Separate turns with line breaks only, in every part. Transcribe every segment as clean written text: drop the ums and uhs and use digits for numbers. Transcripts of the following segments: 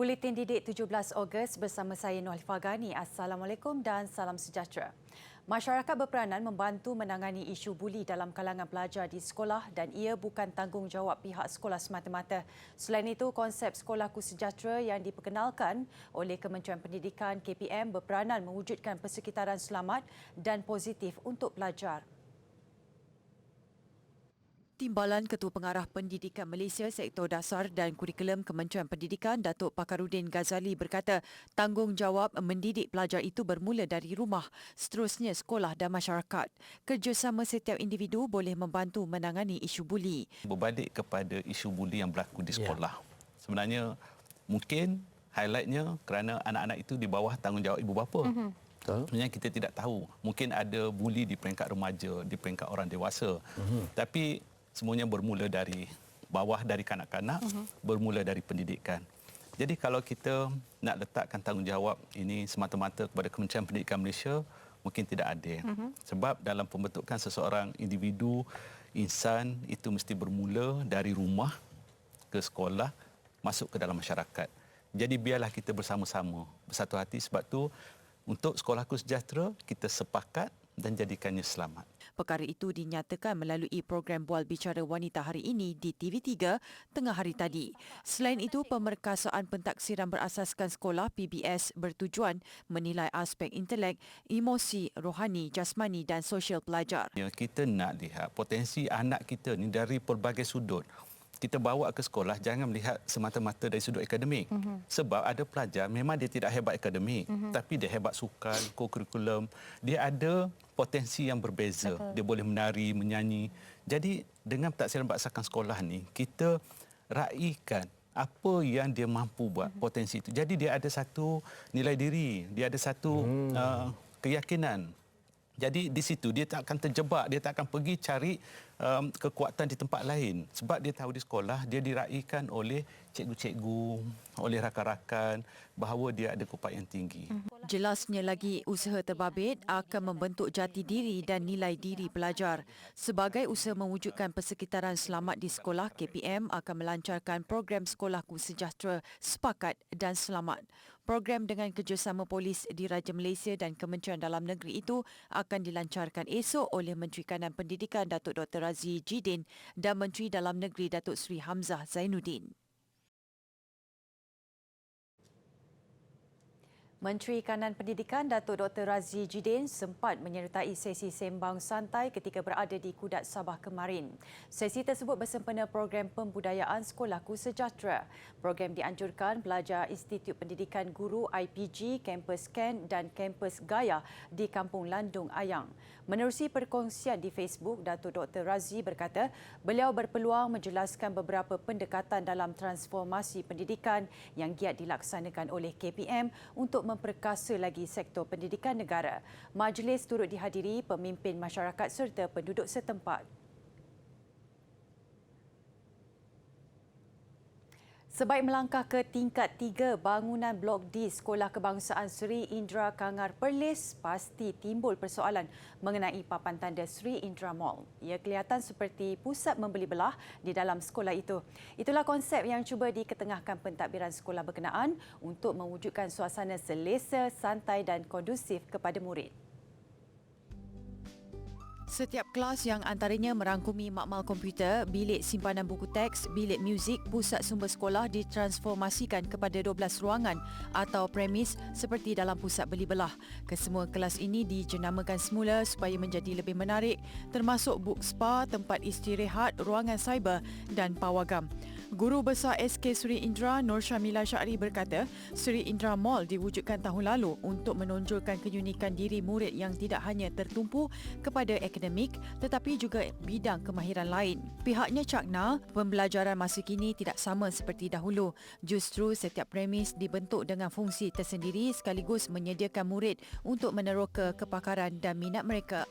Buletin Didik 17 Ogos bersama saya Nohalifah Ghani. Assalamualaikum dan salam sejahtera. Masyarakat berperanan membantu menangani isu buli dalam kalangan pelajar di sekolah dan ia bukan tanggungjawab pihak sekolah semata-mata. Selain itu, konsep Sekolahku Sejahtera yang diperkenalkan oleh Kementerian Pendidikan KPM berperanan mewujudkan persekitaran selamat dan positif untuk pelajar. Timbalan Ketua Pengarah Pendidikan Malaysia Sektor Dasar dan Kurikulum Kementerian Pendidikan Datuk Pakarudin Ghazali berkata tanggungjawab mendidik pelajar itu bermula dari rumah, seterusnya sekolah dan masyarakat. Kerjasama setiap individu boleh membantu menangani isu buli.
Berbalik kepada isu buli yang berlaku di sekolah. Sebenarnya mungkin highlightnya kerana anak-anak itu di bawah tanggungjawab ibu bapa. Sebenarnya kita tidak tahu. Mungkin ada buli di peringkat remaja, di peringkat orang dewasa. Tapi semuanya bermula dari bawah, dari kanak-kanak, bermula dari pendidikan. Jadi kalau kita nak letakkan tanggungjawab ini semata-mata kepada Kementerian Pendidikan Malaysia, mungkin tidak adil. Sebab dalam pembentukan seseorang individu, insan itu mesti bermula dari rumah ke sekolah, masuk ke dalam masyarakat. Jadi biarlah kita bersama-sama, bersatu hati. Sebab tu untuk Sekolahku Sejahtera, kita sepakat dan jadikannya selamat.
Perkara itu dinyatakan melalui program Bual Bicara Wanita hari ini di TV3 tengah hari tadi. Selain itu, pemerkasaan pentaksiran berasaskan sekolah PBS bertujuan menilai aspek intelek, emosi, rohani, jasmani dan sosial pelajar.
Kita nak lihat potensi anak kita ni dari pelbagai sudut. Kita bawa ke sekolah, jangan melihat semata-mata dari sudut akademik. Sebab ada pelajar memang dia tidak hebat akademik, tapi dia hebat sukan, co-curriculum. Dia ada potensi yang berbeza. Betul. Dia boleh menari, menyanyi. Jadi dengan pentaksiran berasakan sekolah ni, kita raikan apa yang dia mampu buat, potensi itu. Jadi dia ada satu nilai diri, dia ada satu keyakinan. Jadi di situ dia tak akan terjebak, dia tak akan pergi cari kekuatan di tempat lain. Sebab dia tahu di sekolah dia diraikan oleh cikgu-cikgu, oleh rakan-rakan bahawa dia ada keupayaan tinggi.
Jelasnya lagi, usaha terbabit akan membentuk jati diri dan nilai diri pelajar. Sebagai usaha mewujudkan persekitaran selamat di sekolah, KPM akan melancarkan program Sekolahku Sejahtera Sepakat dan Selamat. Program dengan kerjasama polis Diraja Malaysia dan Kementerian Dalam Negeri itu akan dilancarkan esok oleh Menteri Kanan Pendidikan Datuk Dr. Razi Jidin dan Menteri Dalam Negeri Datuk Seri Hamzah Zainuddin. Menteri Kanan Pendidikan Datuk Dr. Razi Jidin sempat menyertai sesi sembang santai ketika berada di Kudat Sabah kemarin. Sesi tersebut bersempena program pembudayaan Sekolahku Sejahtera. Program dianjurkan pelajar Institut Pendidikan Guru IPG, Kampus Ken dan Kampus Gaya di Kampung Landung Ayang. Menerusi perkongsian di Facebook, Datuk Dr. Razi berkata beliau berpeluang menjelaskan beberapa pendekatan dalam transformasi pendidikan yang giat dilaksanakan oleh KPM untuk memperkasa lagi sektor pendidikan negara. Majlis turut dihadiri pemimpin masyarakat serta penduduk setempat. Sebaik melangkah ke tingkat 3 bangunan blok D Sekolah Kebangsaan Seri Indra Kangar Perlis, pasti timbul persoalan mengenai papan tanda Seri Indra Mall. Ia kelihatan seperti pusat membeli belah di dalam sekolah itu. Itulah konsep yang cuba diketengahkan pentadbiran sekolah berkenaan untuk mewujudkan suasana selesa, santai dan kondusif kepada murid. Setiap kelas yang antaranya merangkumi makmal komputer, bilik simpanan buku teks, bilik muzik, pusat sumber sekolah ditransformasikan kepada 12 ruangan atau premis seperti dalam pusat beli belah. Kesemua kelas ini dijenamakan semula supaya menjadi lebih menarik, termasuk book spa, tempat istirahat, ruangan cyber dan pawagam. Guru Besar SK Seri Indra Nur Syamila Syahri berkata, Seri Indra Mall diwujudkan tahun lalu untuk menonjolkan keunikan diri murid yang tidak hanya tertumpu kepada akademik tetapi juga bidang kemahiran lain. Pihaknya cakna, pembelajaran masa kini tidak sama seperti dahulu. Justru setiap premis dibentuk dengan fungsi tersendiri sekaligus menyediakan murid untuk meneroka kepakaran dan minat mereka.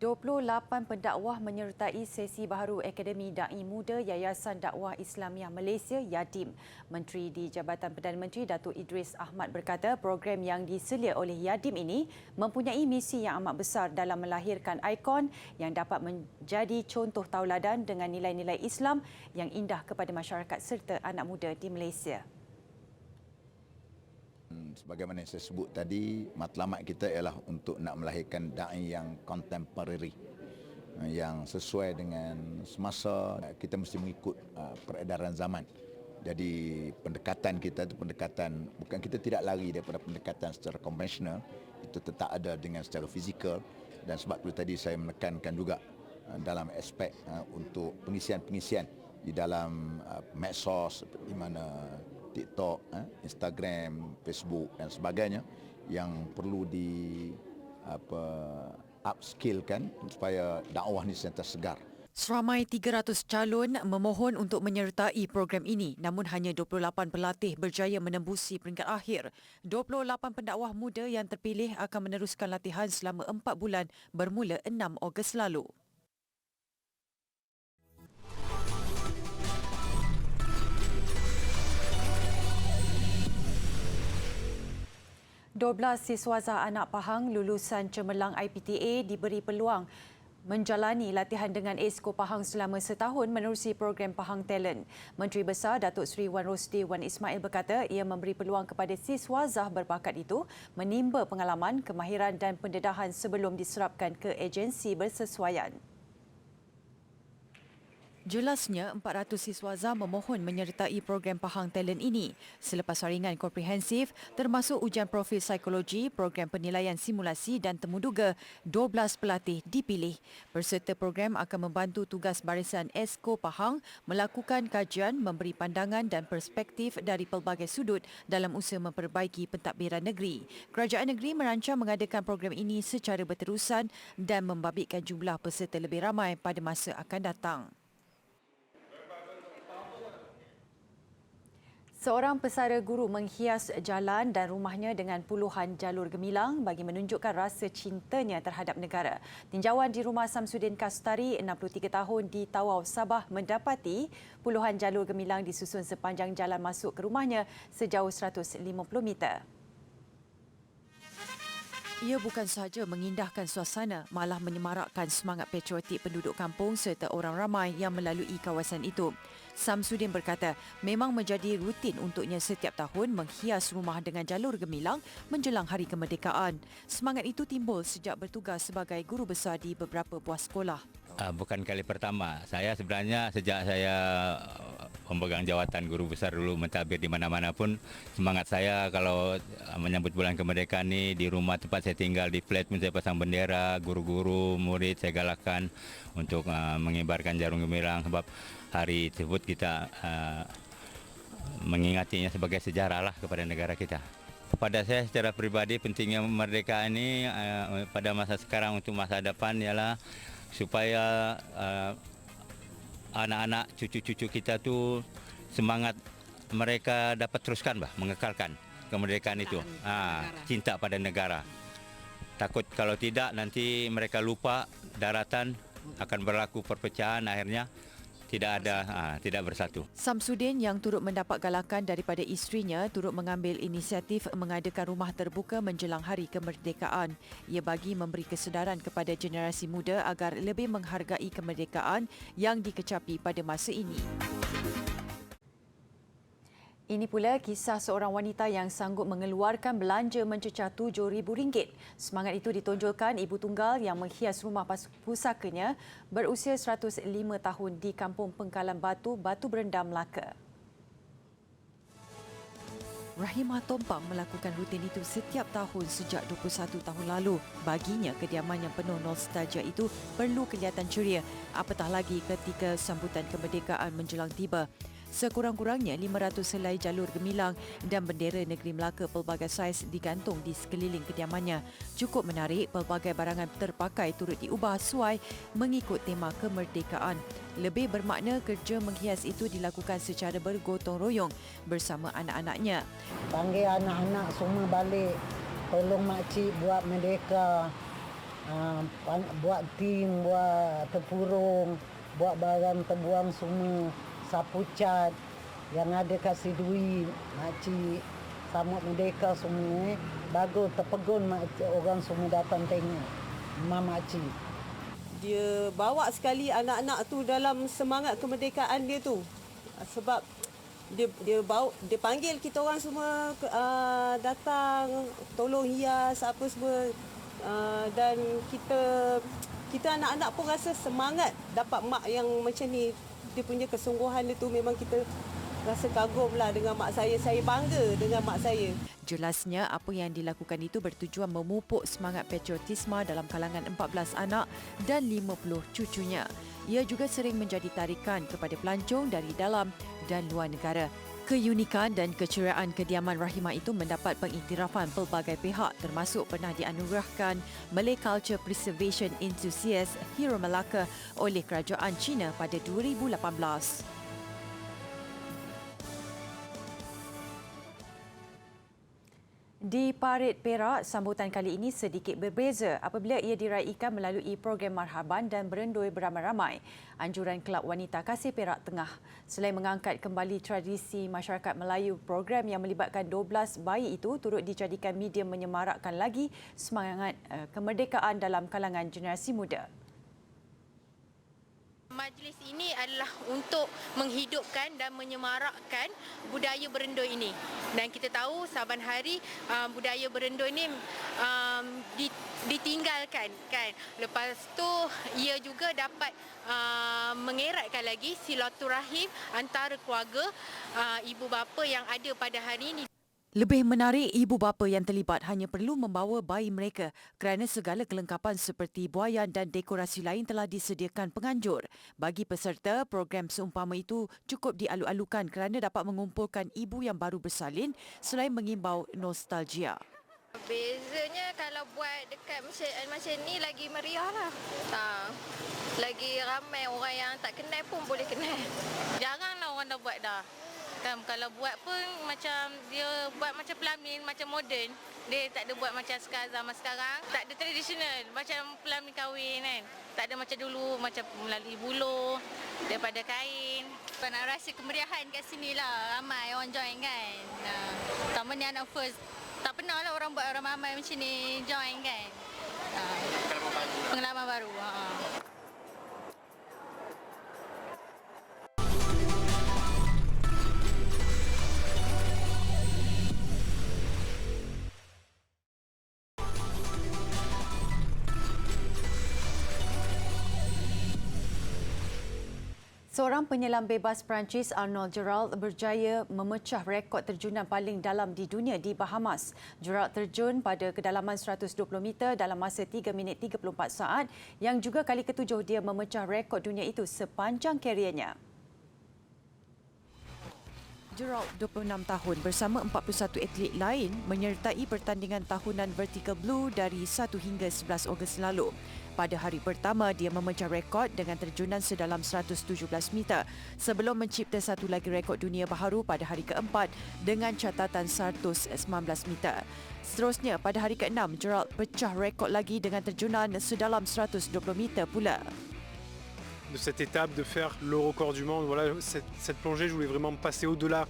28 pendakwah menyertai sesi baharu Akademi Da'i Muda Yayasan Dakwah Islamiah Malaysia YADIM. Menteri di Jabatan Perdana Menteri Datuk Idris Ahmad berkata program yang diselia oleh YADIM ini mempunyai misi yang amat besar dalam melahirkan ikon yang dapat menjadi contoh tauladan dengan nilai-nilai Islam yang indah kepada masyarakat serta anak muda di Malaysia.
Sebagaimana yang saya sebut tadi, matlamat kita ialah untuk nak melahirkan da'i yang contemporary, yang sesuai dengan semasa. Kita mesti mengikut peredaran zaman. Jadi pendekatan kita itu pendekatan, bukan, kita tidak lari daripada pendekatan secara konvensional, itu tetap ada dengan secara fizikal. Dan sebab itu tadi saya menekankan juga dalam aspek untuk pengisian-pengisian di dalam medsos seperti mana TikTok, Instagram, Facebook dan sebagainya yang perlu di upskillkan supaya dakwah ni sentiasa segar.
Seramai 300 calon memohon untuk menyertai program ini, namun hanya 28 pelatih berjaya menembusi peringkat akhir. 28 pendakwah muda yang terpilih akan meneruskan latihan selama 4 bulan bermula 6 Ogos lalu. 12 siswaza anak Pahang lulusan cemerlang IPTA diberi peluang menjalani latihan dengan Esko Pahang selama setahun menerusi program Pahang Talent. Menteri Besar Datuk Seri Wan Rosdi Wan Ismail berkata ia memberi peluang kepada siswaza berbakat itu menimba pengalaman, kemahiran dan pendedahan sebelum diserapkan ke agensi bersesuaian. Jelasnya, 400 siswaza memohon menyertai program Pahang Talent ini selepas saringan komprehensif termasuk ujian profil psikologi, program penilaian simulasi dan temuduga. 12 pelatih dipilih. Peserta program akan membantu tugas barisan Esko Pahang melakukan kajian, memberi pandangan dan perspektif dari pelbagai sudut dalam usaha memperbaiki pentadbiran negeri. Kerajaan negeri merancang mengadakan program ini secara berterusan dan membabitkan jumlah peserta lebih ramai pada masa akan datang. Seorang pesara guru menghias jalan dan rumahnya dengan puluhan jalur gemilang bagi menunjukkan rasa cintanya terhadap negara. Tinjauan di rumah Samsudin Kastari, 63 tahun di Tawau, Sabah mendapati puluhan jalur gemilang disusun sepanjang jalan masuk ke rumahnya sejauh 150 meter. Ia bukan sahaja mengindahkan suasana, malah menyemarakkan semangat patriotik penduduk kampung serta orang ramai yang melalui kawasan itu. Samsudin berkata memang menjadi rutin untuknya setiap tahun menghias rumah dengan jalur gemilang menjelang Hari Kemerdekaan. Semangat itu timbul sejak bertugas sebagai guru besar di beberapa buah sekolah.
Bukan kali pertama. Saya sebenarnya sejak saya pemegang jawatan guru besar dulu mentadbir di mana-mana pun, semangat saya kalau menyambut bulan kemerdekaan ni di rumah tempat saya tinggal di flat pun saya pasang bendera, guru-guru, murid saya galakkan untuk mengibarkan jarum gemilang sebab hari tersebut kita mengingatinya sebagai sejarah lah kepada negara kita. Pada saya secara peribadi pentingnya kemerdekaan ini pada masa sekarang untuk masa depan ialah supaya anak-anak, cucu-cucu kita tu semangat mereka dapat teruskan mengekalkan kemerdekaan itu. Cinta pada negara. Takut kalau tidak nanti mereka lupa daratan, akan berlaku perpecahan, akhirnya tidak bersatu.
Samsudin yang turut mendapat galakan daripada isterinya turut mengambil inisiatif mengadakan rumah terbuka menjelang Hari Kemerdekaan. Ia bagi memberi kesedaran kepada generasi muda agar lebih menghargai kemerdekaan yang dikecapi pada masa ini. Ini pula kisah seorang wanita yang sanggup mengeluarkan belanja mencecah RM7,000. Semangat itu ditonjolkan ibu tunggal yang menghias rumah pusakanya berusia 105 tahun di Kampung Pengkalan Batu, Batu Berendam, Melaka. Rahimah Tompang melakukan rutin itu setiap tahun sejak 21 tahun lalu. Baginya, kediaman yang penuh nostalgia itu perlu kelihatan ceria, apatah lagi ketika sambutan kemerdekaan menjelang tiba. Sekurang-kurangnya 500 helai jalur gemilang dan bendera negeri Melaka pelbagai saiz digantung di sekeliling kediamannya. Cukup menarik, pelbagai barangan terpakai turut diubah sesuai mengikut tema kemerdekaan. Lebih bermakna kerja menghias itu dilakukan secara bergotong royong bersama anak-anaknya.
Panggil anak-anak semua balik, tolong makcik buat merdeka. buat tim, buat terpurung, buat barang terbuang semua, sapu cat, yang ada kasih duit, makcik, Selamat Merdeka semua. Bagus, terpegun orang semua datang tengok. Mak makcik.
Dia bawa sekali anak-anak tu dalam semangat kemerdekaan dia tu. Sebab dia panggil kita orang semua datang, tolong hias apa semua. Dan kita anak-anak pun rasa semangat dapat mak yang macam ni. Dia punya kesungguhan dia tu memang kita rasa kagumlah dengan mak saya. Saya bangga dengan mak saya.
Jelasnya, apa yang dilakukan itu bertujuan memupuk semangat patriotisme dalam kalangan 14 anak dan 50 cucunya. Ia juga sering menjadi tarikan kepada pelancong dari dalam dan luar negara. Keunikan dan keceriaan kediaman Rahimah itu mendapat pengiktirafan pelbagai pihak, termasuk pernah dianugerahkan Malay Culture Preservation Enthusiast Hero Melaka oleh Kerajaan China pada 2018. Di Parit Perak, sambutan kali ini sedikit berbeza apabila ia diraikan melalui program marhaban dan berendoi beramai-ramai. Anjuran Kelab Wanita Kasih Perak Tengah. Selain mengangkat kembali tradisi masyarakat Melayu, program yang melibatkan 12 bayi itu turut dijadikan media menyemarakkan lagi semangat kemerdekaan dalam kalangan generasi muda.
Majlis ini adalah untuk menghidupkan dan menyemarakkan budaya berendoi ini. Dan kita tahu saban hari budaya berendoi ini ditinggalkan kan. Lepas tu ia juga dapat mengeratkan lagi silaturahim antara keluarga ibu bapa yang ada pada hari ini.
Lebih menarik, ibu bapa yang terlibat hanya perlu membawa bayi mereka kerana segala kelengkapan seperti buaian dan dekorasi lain telah disediakan penganjur. Bagi peserta, program seumpama itu cukup dialu-alukan kerana dapat mengumpulkan ibu yang baru bersalin selain mengimbau nostalgia.
Bezanya kalau buat dekat macam ni lagi meriah lah. Lagi ramai orang yang tak kenal pun boleh kenal.
Jaranglah orang dah buat dah. Kan, kalau buat pun macam dia buat macam pelamin, macam moden. Dia tak ada buat macam zaman sekarang. Tak ada tradisional macam pelamin kahwin kan. Tak ada macam dulu, macam melalui buluh, daripada kain.
Nak rasa kemeriahan kat sini lah. Ramai orang join kan. Pertama ni anak first. Tak pernah lah orang buat ramai macam ni join kan. Pengalaman baru.
Seorang penyelam bebas Perancis, Arnold Gerald, berjaya memecah rekod terjunan paling dalam di dunia di Bahamas. Gerald terjun pada kedalaman 120 meter dalam masa 3 minit 34 saat yang juga kali ketujuh dia memecah rekod dunia itu sepanjang kariernya. Gerald, 26 tahun, bersama 41 atlet lain menyertai pertandingan tahunan Vertical Blue dari 1 hingga 11 Ogos lalu. Pada hari pertama, dia memecah rekod dengan terjunan sedalam 117 meter sebelum mencipta satu lagi rekod dunia baharu pada hari keempat dengan catatan 119 meter. Seterusnya, pada hari ke-6, Gerald pecah rekod lagi dengan terjunan sedalam 120 meter pula.
De cette étape, de faire le record du monde. Voilà, cette plongée, je voulais vraiment me passer au-delà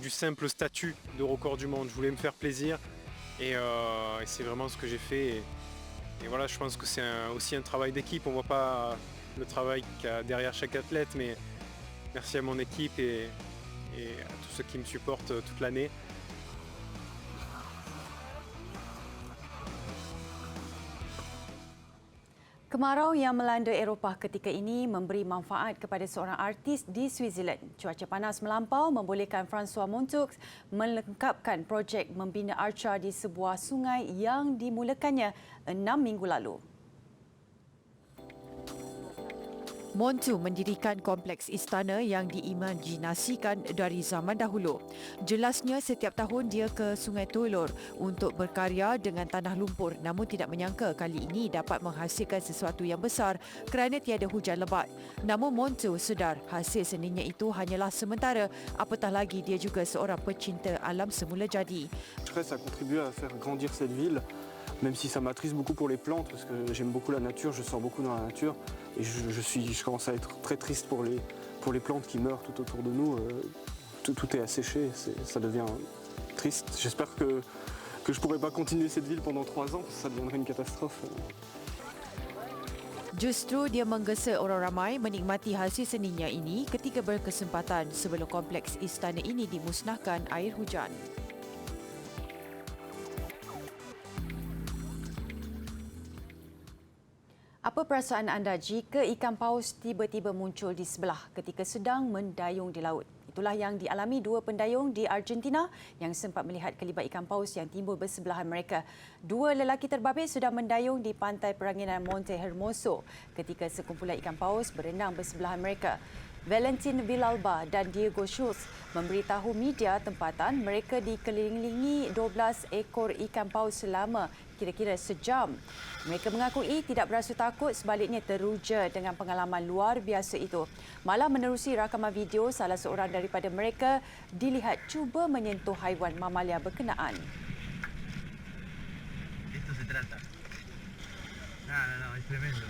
du simple statut de record du monde. Je voulais me faire plaisir et c'est vraiment ce que j'ai fait. Et voilà, je pense que c'est aussi un travail d'équipe. On ne voit pas le travail qu'il y a derrière chaque athlète, mais merci à mon équipe et à tous ceux qui me supportent toute l'année.
Kemarau yang melanda Eropah ketika ini memberi manfaat kepada seorang artis di Switzerland. Cuaca panas melampau membolehkan François Montoux melengkapkan projek membina arca di sebuah sungai yang dimulakannya 6 minggu lalu. Montu mendirikan kompleks istana yang diimajinasikan dari zaman dahulu. Jelasnya setiap tahun dia ke Sungai Tulur untuk berkarya dengan tanah lumpur, namun tidak menyangka kali ini dapat menghasilkan sesuatu yang besar kerana tiada hujan lebat. Namun Montu sedar hasil seninya itu hanyalah sementara, apatah lagi dia juga seorang pecinta alam semula jadi.
Ça contribue à faire grandir cette ville même si ça m'attriste beaucoup pour les plantes, parce que j'aime beaucoup la nature, je sors beaucoup dans la nature, et je commence à être très triste pour les plantes qui meurent tout autour de nous. Tout est asséché, ça devient triste. J'espère que je ne pourrai pas continuer cette ville pendant 3 ans, parce que ça deviendrait une catastrophe.
Justru dia menggesa orang ramai menikmati hasil seninya ini ketika berkesempatan sebelum kompleks istana ini dimusnahkan air hujan. Apa perasaan anda jika ikan paus tiba-tiba muncul di sebelah ketika sedang mendayung di laut? Itulah yang dialami 2 pendayung di Argentina yang sempat melihat kelibat ikan paus yang timbul bersebelahan mereka. 2 lelaki terbabit sedang mendayung di pantai peranginan Monte Hermoso ketika sekumpulan ikan paus berenang bersebelahan mereka. Valentin Villalba dan Diego Schultz memberitahu media tempatan mereka dikelilingi 12 ekor ikan paus selama kira-kira sejam. Mereka mengakui tidak berasa takut, sebaliknya teruja dengan pengalaman luar biasa itu. Malah menerusi rakaman video, salah seorang daripada mereka dilihat cuba menyentuh haiwan mamalia berkenaan.
Esto se trata. No, es tremendo.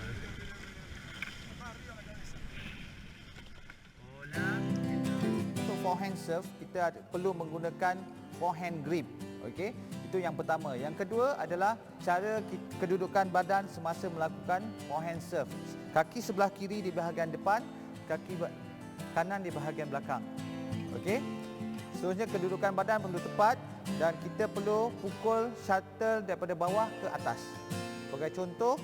Untuk forehand serve, kita perlu menggunakan forehand grip. Okey, itu yang pertama. Yang kedua adalah cara kedudukan badan semasa melakukan forehand serve. Kaki sebelah kiri di bahagian depan, kaki kanan di bahagian belakang. Okey. Seterusnya kedudukan badan perlu tepat dan kita perlu pukul shuttle daripada bawah ke atas. Sebagai contoh,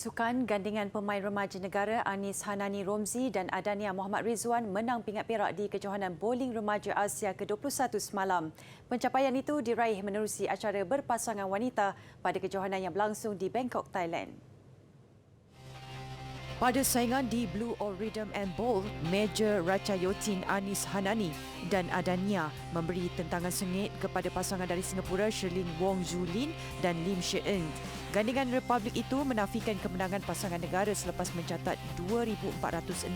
Sukan gandingan pemain remaja negara Anis Hanani Romzi dan Adania Muhammad Rizwan menang pingat perak di kejohanan bowling remaja Asia ke-21 semalam. Pencapaian itu diraih menerusi acara berpasangan wanita pada kejohanan yang berlangsung di Bangkok, Thailand. Pada saingan di Blue All Rhythm and Bowl, Major Ratchayotin Anis Hanani dan Adania memberi tentangan sengit kepada pasangan dari Singapura Sherlyn Wong Zulin dan Lim She-eun. Gandingan Republik itu menafikan kemenangan pasangan negara selepas mencatat 2,466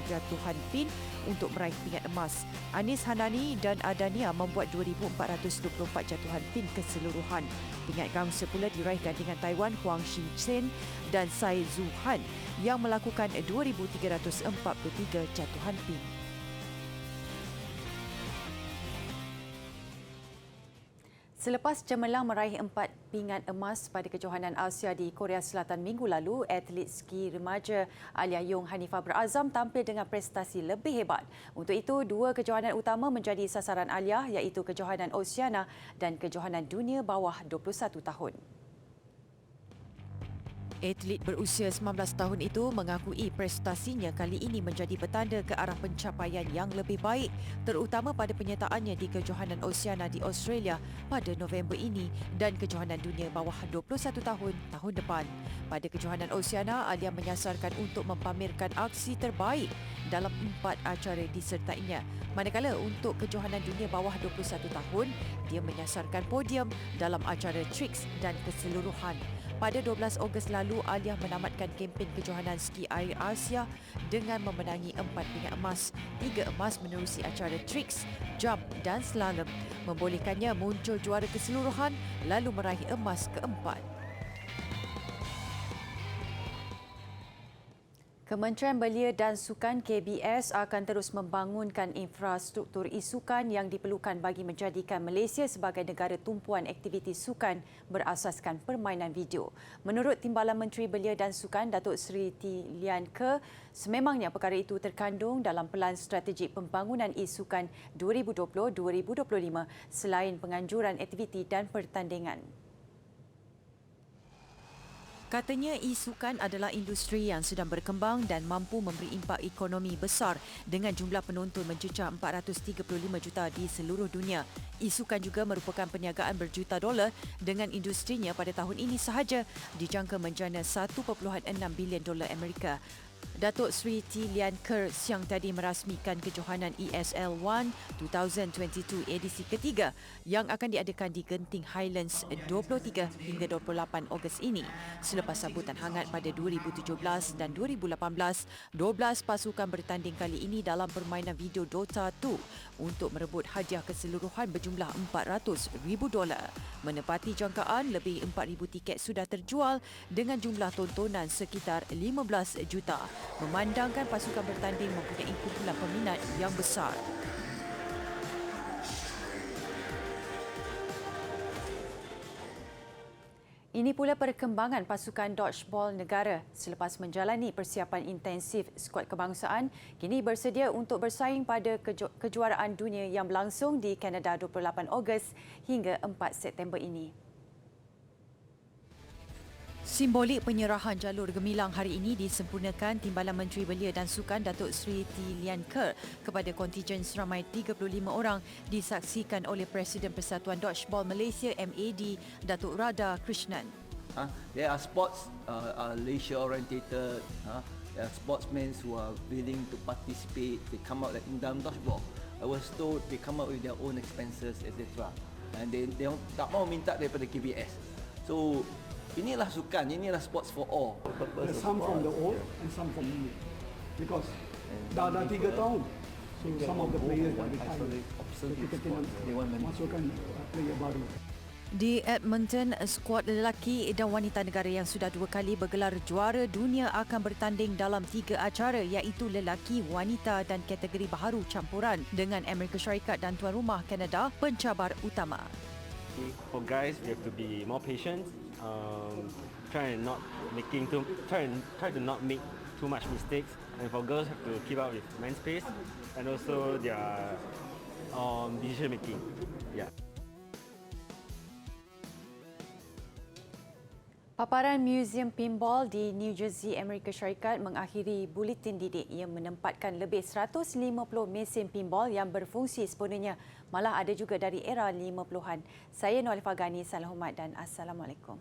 jatuhan pin untuk meraih pingat emas. Anis Hanani dan Adania membuat 2,424 jatuhan pin keseluruhan. Pingat gangsa pula diraih gandingan Taiwan Huang Xin-chen dan Tsai Zu-han yang melakukan 2,343 jatuhan pin. Selepas cemerlang meraih 4 pingat emas pada kejohanan Asia di Korea Selatan minggu lalu, atlet ski remaja Alia Yong Hanifah berazam tampil dengan prestasi lebih hebat. Untuk itu, 2 kejohanan utama menjadi sasaran Alia, iaitu kejohanan Oceania dan kejohanan dunia bawah 21 tahun. Atlet berusia 19 tahun itu mengakui prestasinya kali ini menjadi petanda ke arah pencapaian yang lebih baik, terutama pada penyertaannya di kejohanan Oceania di Australia pada November ini dan kejohanan dunia bawah 21 tahun depan. Pada kejohanan Oceania, Alia menyasarkan untuk mempamerkan aksi terbaik dalam 4 acara disertainya. Manakala untuk kejohanan dunia bawah 21 tahun, dia menyasarkan podium dalam acara Tricks dan keseluruhan. Pada 12 Ogos lalu, Alia menamatkan kempen kejohanan ski air Asia dengan memenangi 4 pingat emas. 3 emas menerusi acara Tricks, Jump dan Slalom, membolehkannya muncul juara keseluruhan lalu meraih emas keempat. Kementerian Belia dan Sukan KBS akan terus membangunkan infrastruktur e-sukan yang diperlukan bagi menjadikan Malaysia sebagai negara tumpuan aktiviti sukan berasaskan permainan video. Menurut Timbalan Menteri Belia dan Sukan Datuk Seri T. Lian Ke, sememangnya perkara itu terkandung dalam Pelan Strategik Pembangunan E-Sukan 2020-2025 selain penganjuran aktiviti dan pertandingan. Katanya e-sukan adalah industri yang sedang berkembang dan mampu memberi impak ekonomi besar dengan jumlah penonton mencecah 435 juta di seluruh dunia. E-sukan juga merupakan perniagaan berjuta dolar dengan industrinya pada tahun ini sahaja dijangka menjana $1.6 bilion Amerika. Datuk Seri T. Lian Ker siang tadi merasmikan kejohanan ESL One 2022 edisi ketiga yang akan diadakan di Genting Highlands 23 hingga 28 Ogos ini. Selepas sambutan hangat pada 2017 dan 2018, 12 pasukan bertanding kali ini dalam permainan video Dota 2 untuk merebut hadiah keseluruhan berjumlah $400,000. Menepati jangkaan, lebih 4,000 tiket sudah terjual dengan jumlah tontonan sekitar 15 juta. Memandangkan pasukan bertanding mempunyai kumpulan peminat yang besar. Ini pula perkembangan pasukan dodgeball negara selepas menjalani persiapan intensif skuad kebangsaan, kini bersedia untuk bersaing pada kejuaraan dunia yang berlangsung di Kanada 28 Ogos hingga 4 September ini. Simbolik penyerahan jalur gemilang hari ini disempurnakan Timbalan Menteri Belia dan Sukan Datuk Seri T. Lian Ker kepada kontijen seramai 35 orang disaksikan oleh Presiden Persatuan Dodgeball Malaysia MAD Datuk Radha Krishnan.
There are sports are leisure orientated. There are sportsmen who are willing to participate. They come out like in dalam dodgeball. I was told they come out with their own expenses, etc. And they tak mau minta daripada KBS. So inilah sukan, inilah sports for all.
Some from the old and some from new. Because dah 3 tahun. So some of the players dah retired. So kita kena masukkan player baru.
Di Edmonton, skuad lelaki dan wanita negara yang sudah 2 kali bergelar juara dunia akan bertanding dalam 3 acara iaitu lelaki, wanita dan kategori baharu campuran dengan Amerika Syarikat dan tuan rumah Kanada pencabar utama.
For guys, we have to be more patient. Try to not make too much mistakes, and for girls have to keep up with men's pace and also their decision making. Yeah.
Paparan Museum Pinball di New Jersey, Amerika Syarikat mengakhiri buletin didik yang menempatkan lebih 150 mesin pinball yang berfungsi sepenuhnya. Malah ada juga dari era 50-an. Saya Noor Fagani, salam hormat dan Assalamualaikum.